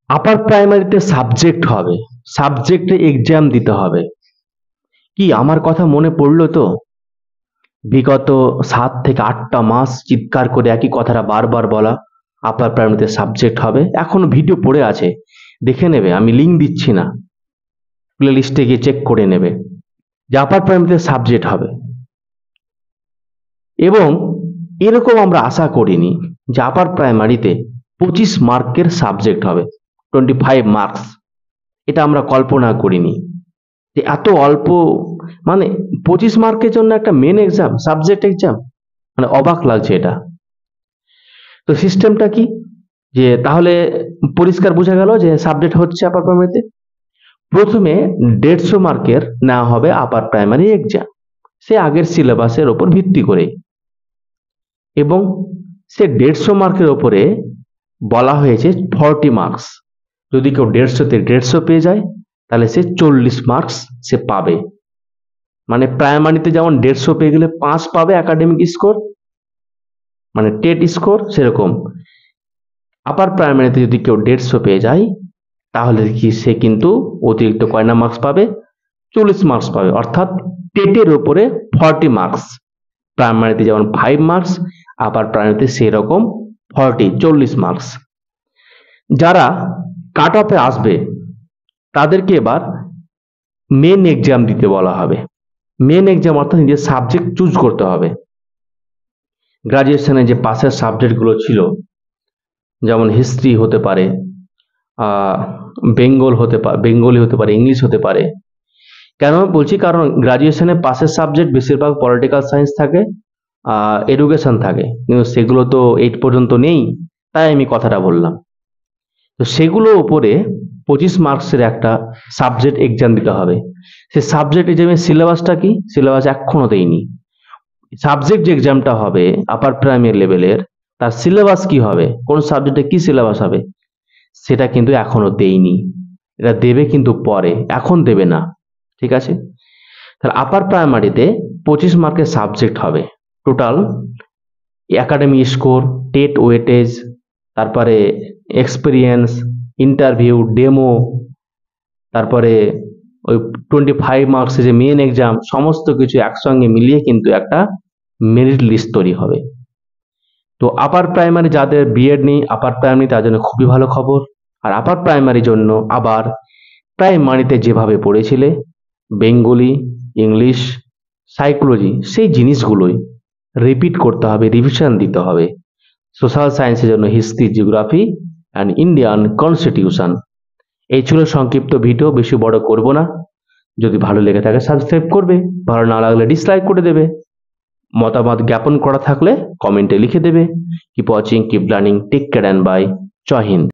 আপার প্রাইমারিতে সাবজেক্ট হবে, সাবজেক্টে এক্সাম দিতে হবে। কি আমার কথা মনে পড়লো তো? বিগত 7 থেকে 8টা মাস চিৎকার করে একই কথাটা বারবার বলা, আপার প্রাইমারিতে সাবজেক্ট হবে। এখনো ভিডিও পড়ে আছে, দেখে নেবে, আমি লিঙ্ক দিচ্ছি না, প্লে লিস্টে গিয়ে চেক করে নেবে যে আপার প্রাইমারিতে সাবজেক্ট হবে। এবং এরকম আমরা আশা করিনি যে আপার প্রাইমারিতে 25 মার্কের সাবজেক্ট হবে, 25 মার্কস। এটা আমরা কল্পনা করিনি যে এত অল্প, মানে 25 মার্কের জন্য একটা মেন এক্সাম, সাবজেক্ট এক্সাম, মানে অবাক লাগছে এটা। তো সিস্টেমটা কি, যে তাহলে পরিষ্কার বোঝা গেল যে সাবজেক্ট হচ্ছে আপার প্রাইমারিতে। প্রথমে 150 মার্কের নেওয়া হবে আপার প্রাইমারি এক্সাম, সে আগের সিলেবাসের ওপর ভিত্তি করে। এবং সে 150 মার্কের ওপরে বলা হয়েছে 40 মার্কস। যদি কেউ 150-তে 150 পেয়ে যায় তাহলে সে 40 মার্কস সে পাবে। মানে প্রাইমারিতে যেমন 150 পেয়ে গেলে 5 পাবে একাডেমিক স্কোর, মানে টেট স্কোর, সেরকম আপার প্রাইমারিতে যদি কেউ 150 পেয়ে যায় তাহলে কি সে কিন্তু অতিরিক্ত কয়না মার্কস পাবে? 40 মার্কস পাবে। অর্থাৎ টেটের উপরে 40 মার্কস। প্রাইমারিতে যেমন 5 মার্কস, আপার প্রাইমারিতে সেরকম 40 মার্কস। যারা কাট অফে আসবে তাদেরকে এবার মেন এক্সাম দিতে বলা হবে। মেন এক্সাম অর্থাৎ নিজের সাবজেক্ট চুজ করতে হবে। গ্রাজুয়েশনে যে পাশের সাবজেক্টগুলো ছিল, যেমন হিস্ট্রি হতে পারে, বেঙ্গলি হতে পারে, ইংলিশ হতে পারে। কেন বলছি? কারণ গ্রাজুয়েশনে পাশের সাবজেক্ট বেশিরভাগ পলিটিক্যাল সায়েন্স থাকে, এডুকেশন থাকে, কিন্তু সেগুলো তো 8 পর্যন্ত নেই, তাই আমি কথাটা বললাম। তো সেগুলো উপরে 25 মার্কসের একটা সাবজেক্ট এক্সাম দিতে হবে। সে সাবজেক্ট এক্সামের সিলেবাসটা কি? সিলেবাস এখনো দেয়নি। সাবজেক্ট যে এক্সামটা হবে আপার প্রাইমারি লেভেলের, তার সিলেবাস কি হবে, কোন সাবজেক্টে কি সিলেবাস হবে, সেটা কিন্তু এখনো দেয়নি। এটা দেবে কিন্তু পরে, এখন দেবে না। ঠিক আছে? তাহলে আপার প্রাইমারিতে 25 মার্কের সাবজেক্ট হবে। Total academic score, TET weightage, তারপরে এক্সপিরিয়েন্স, ইন্টারভিউ, ডেমো, তারপরে ওই 25 মার্কসের যে মেন এক্সাম, সমস্ত কিছু একসঙ্গে মিলিয়ে কিন্তু একটা মেরিট লিস্ট তৈরি হবে। তো আপার প্রাইমারি যাদের বিএড নেই, আপার প্রাইমারি তার জন্য খুবই ভালো খবর। আর আপার প্রাইমারির জন্য আবার প্রাইমারিতে যেভাবে পড়েছিলে বেঙ্গলি, ইংলিশ, সাইকোলজি, সেই জিনিসগুলোই রিপিট করতে হবে, রিভিশন দিতে হবে। সোশ্যাল সায়েন্সের জন্য history, geography and Indian constitution. এই ছিল সংক্ষিপ্ত ভিডিও, বেশি বড় করব না। যদি ভালো লেগে থাকে সাবস্ক্রাইব করবে, ভালো না লাগলে ডিসলাইক করে দেবে। মতামত জ্ঞাপন করা থাকলে কমেন্টে লিখে দেবে। Keep watching, keep learning, take care and bye. জয় হিন্দ।